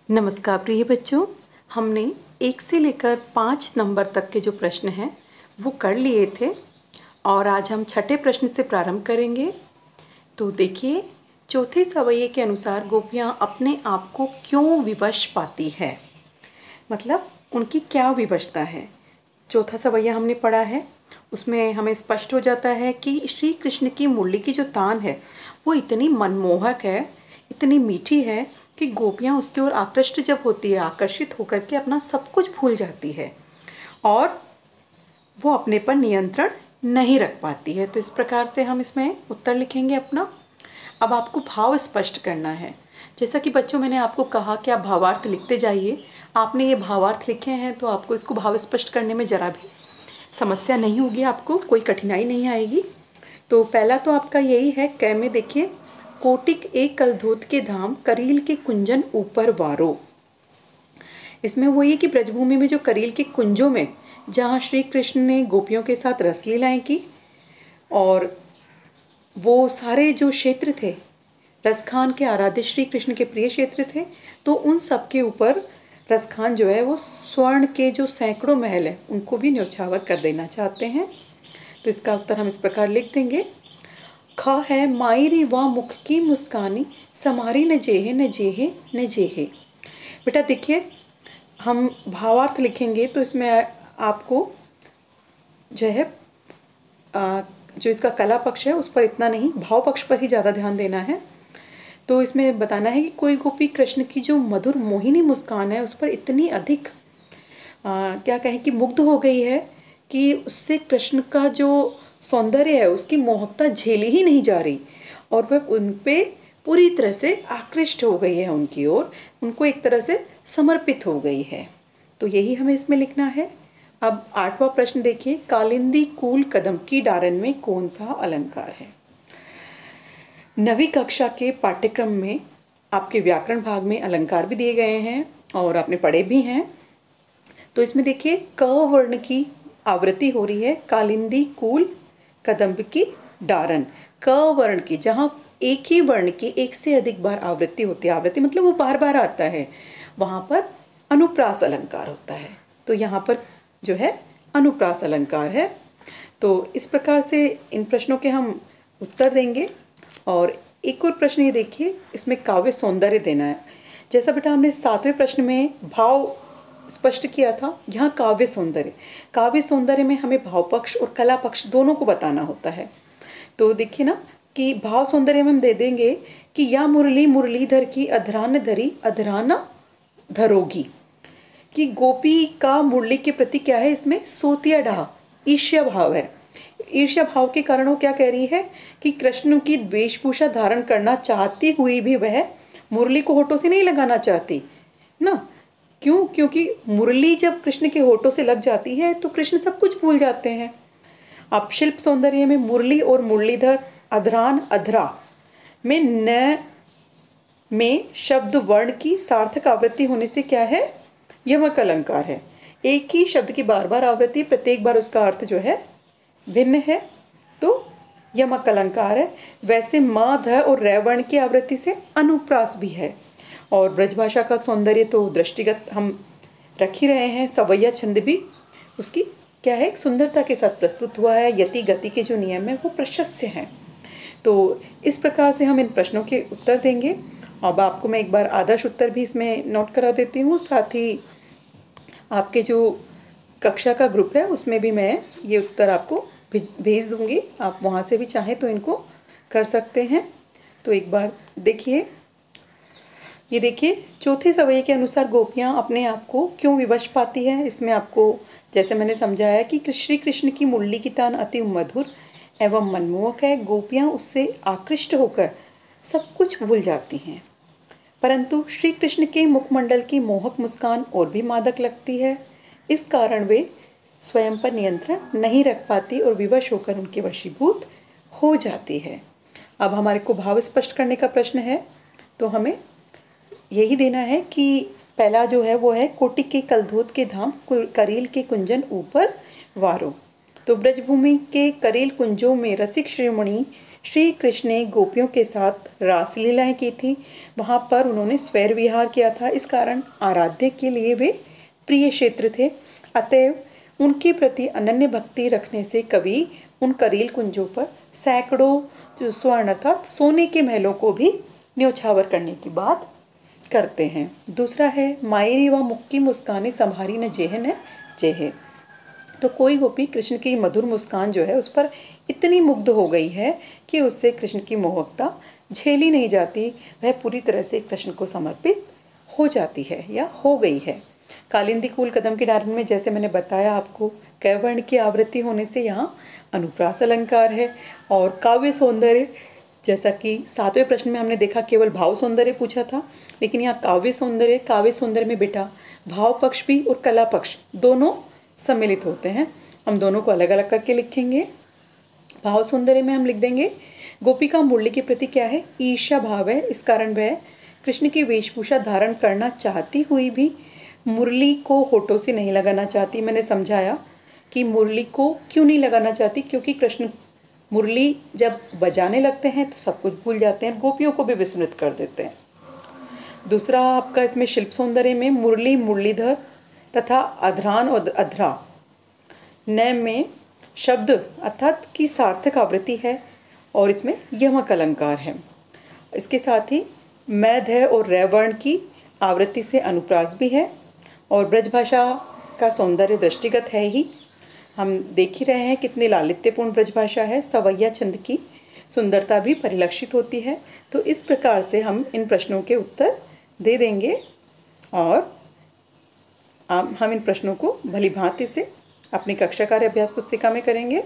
नमस्कार प्रिय बच्चों, हमने 1 से लेकर 5 नंबर तक के जो प्रश्न हैं वो कर लिए थे और आज हम छठे प्रश्न से प्रारंभ करेंगे। तो देखिए, चौथे सवैये के अनुसार गोपियाँ अपने आप को क्यों विवश पाती है, मतलब उनकी क्या विवशता है। चौथा सवैया हमने पढ़ा है, उसमें हमें स्पष्ट हो जाता है कि श्री कृष्ण की मुरली की जो तान है वो इतनी मनमोहक है, इतनी मीठी है कि गोपियाँ उसकी ओर आकृष्ट जब होती है, आकर्षित होकर के अपना सब कुछ भूल जाती है और वो अपने पर नियंत्रण नहीं रख पाती है। तो इस प्रकार से हम इसमें उत्तर लिखेंगे अपना। अब आपको भाव स्पष्ट करना है। जैसा कि बच्चों मैंने आपको कहा कि आप भावार्थ लिखते जाइए। आपने ये भावार्थ लिखे हैं तो आपको इसको भाव स्पष्ट करने में ज़रा भी समस्या नहीं होगी, आपको कोई कठिनाई नहीं आएगी। तो पहला तो आपका यही है, कै में देखिए, कोटिक एक कलधोत के धाम करील के कुंजन ऊपर वारो। इसमें वो ये कि ब्रजभूमि में जो करील के कुंजों में जहाँ श्री कृष्ण ने गोपियों के साथ रसलीलाएं की और वो सारे जो क्षेत्र थे रसखान के आराध्य श्री कृष्ण के प्रिय क्षेत्र थे, तो उन सब के ऊपर रसखान जो है वो स्वर्ण के जो सैकड़ों महल है उनको भी न्यौछावर कर देना चाहते हैं। तो इसका उत्तर हम इस प्रकार लिख देंगे, ख है मायरी वा मुख की मुस्कानी समारी न जेहे न जेहे न जेहे। बेटा देखिए, हम भावार्थ लिखेंगे तो इसमें आपको जो है जो इसका कला पक्ष है उस पर इतना नहीं, भाव पक्ष पर ही ज़्यादा ध्यान देना है। तो इसमें बताना है कि कोई गोपी कृष्ण की जो मधुर मोहिनी मुस्कान है उस पर इतनी अधिक क्या कहें कि मुग्ध हो गई है कि उससे कृष्ण का जो सौंदर्य है उसकी मोहकता झेली ही नहीं जा रही और वह उन पे पूरी तरह से आकृष्ट हो गई है, उनकी ओर उनको एक तरह से समर्पित हो गई है। तो यही हमें इसमें लिखना है। अब 8वां प्रश्न देखिए, कालिंदी कूल कदम की डारन में कौन सा अलंकार है। 9वीं कक्षा के पाठ्यक्रम में आपके व्याकरण भाग में अलंकार भी दिए गए हैं और आपने पढ़े भी हैं। तो इसमें देखिए, क वर्ण की आवृत्ति हो रही है, कालिंदी कूल कदम्ब की डारन। क वर्ण की, जहाँ एक ही वर्ण की एक से अधिक बार आवृत्ति होती है, आवृत्ति मतलब वो बार बार आता है, वहाँ पर अनुप्रास अलंकार होता है। तो यहाँ पर जो है अनुप्रास अलंकार है। तो इस प्रकार से इन प्रश्नों के हम उत्तर देंगे। और एक और प्रश्न ये देखिए, इसमें काव्य सौंदर्य देना है। जैसा बेटा हमने 7वें प्रश्न में भाव स्पष्ट किया था, यहाँ काव्य सौंदर्य में हमें भाव पक्ष और कला पक्ष दोनों को बताना होता है। तो देखिए ना कि भाव सौंदर्य में हम दे देंगे कि या मुरली मुरलीधर की अधरान धरी अधराना धरोगी, कि गोपी का मुरली के प्रति क्या है, इसमें सोतिया डाह ईर्ष्या भाव है। ईर्ष्या भाव के कारण वो क्या कह रही है कि कृष्ण की वेशभूषा धारण करना चाहती हुई भी वह मुरली को होठों से नहीं लगाना चाहती ना। क्यों? क्योंकि मुरली जब कृष्ण के होठों से लग जाती है तो कृष्ण सब कुछ भूल जाते हैं। अब शिल्प सौंदर्य में मुरली और मुरलीधर अधरान अधरा में न में शब्द वर्ण की सार्थक आवृत्ति होने से क्या है, यमक अलंकार है। एक ही शब्द की बार बार आवृत्ति, प्रत्येक बार उसका अर्थ जो है भिन्न है, तो यमक अलंकार है। वैसे म ध और रै वर्ण की आवृत्ति से अनुप्रास भी है। और ब्रजभाषा का सौंदर्य तो दृष्टिगत हम रख ही रहे हैं, सवैया छंद भी उसकी क्या है, सुंदरता के साथ प्रस्तुत हुआ है। यति गति के जो नियम है वो प्रशस्य हैं। तो इस प्रकार से हम इन प्रश्नों के उत्तर देंगे। अब आपको मैं एक बार आदर्श उत्तर भी इसमें नोट करा देती हूँ, साथ ही आपके जो कक्षा का ग्रुप है उसमें भी मैं ये उत्तर आपको भेज दूँगी, आप वहाँ से भी चाहें तो इनको कर सकते हैं। तो एक बार देखिए, ये देखिए, चौथे सवैये के अनुसार गोपियाँ अपने आप को क्यों विवश पाती है। इसमें आपको जैसे मैंने समझाया कि श्री कृष्ण की मुरली की तान अति मधुर एवं मनमोहक है, गोपियाँ उससे आकृष्ट होकर सब कुछ भूल जाती हैं, परंतु श्री कृष्ण के मुखमंडल की मोहक मुस्कान और भी मादक लगती है। इस कारण वे स्वयं पर नियंत्रण नहीं रख पाती और विवश होकर उनके वशीभूत हो जाती है। अब हमारे को भाव स्पष्ट करने का प्रश्न है, तो हमें यही देना है कि पहला जो है वो है, कोटिक के कलधोत के धाम करील के कुंजन ऊपर वारो। तो ब्रजभूमि के करील कुंजों में रसिक शिरोमणि श्री कृष्ण ने गोपियों के साथ रासलीलाएं की थी, वहाँ पर उन्होंने स्वैर विहार किया था, इस कारण आराध्य के लिए वे प्रिय क्षेत्र थे। अतएव उनके प्रति अनन्य भक्ति रखने से कवि उन करील कुंजों पर सैकड़ों जो स्वर्ण अर्थात सोने के महलों को भी न्योछावर करने की बात करते हैं। दूसरा है मायरी व मुक्की मुस्कानी संभारी न जेह जेह। तो कोई गोपी कृष्ण की मधुर मुस्कान जो है उस पर इतनी मुग्ध हो गई है कि उससे कृष्ण की मोहकता झेली नहीं जाती, वह पूरी तरह से कृष्ण को समर्पित हो जाती है या हो गई है। कालिंदी कुल कदम के डारण में जैसे मैंने बताया आपको, कैवर्ण की आवृत्ति होने से यहाँ अनुप्रास अलंकार है। और काव्य सौंदर्य, जैसा कि 7वें प्रश्न में हमने देखा केवल भाव सौंदर्य पूछा था, लेकिन यहाँ काव्य सौंदर्य में बेटा भाव पक्ष भी और कला पक्ष दोनों सम्मिलित होते हैं। हम दोनों को अलग अलग करके लिखेंगे। भाव सौंदर्य में हम लिख देंगे गोपिका मुरली के प्रति क्या है, ईर्ष्या भाव है, इस कारण वह कृष्ण की वेशभूषा धारण करना चाहती हुई भी मुरली को होठों से नहीं लगाना चाहती। मैंने समझाया कि मुरली को क्यों नहीं लगाना चाहती, क्योंकि कृष्ण मुरली जब बजाने लगते हैं तो सब कुछ भूल जाते हैं, गोपियों को भी विस्मृत कर देते हैं। दूसरा आपका इसमें शिल्प सौंदर्य में मुरली, मुरलीधर तथा अध्रान और अध्रा न में शब्द अर्थात की सार्थक आवृत्ति है और इसमें यमक अलंकार है। इसके साथ ही मैध है और रैवर्ण की आवृत्ति से अनुप्रास भी है। और ब्रजभाषा का सौंदर्य दृष्टिगत है ही, हम देख ही रहे हैं कितनी लालित्यपूर्ण ब्रजभाषा है। सवैया छंद की सुंदरता भी परिलक्षित होती है। तो इस प्रकार से हम इन प्रश्नों के उत्तर दे देंगे और हम इन प्रश्नों को भली भांति से अपनी कक्षा कार्य अभ्यास पुस्तिका में करेंगे।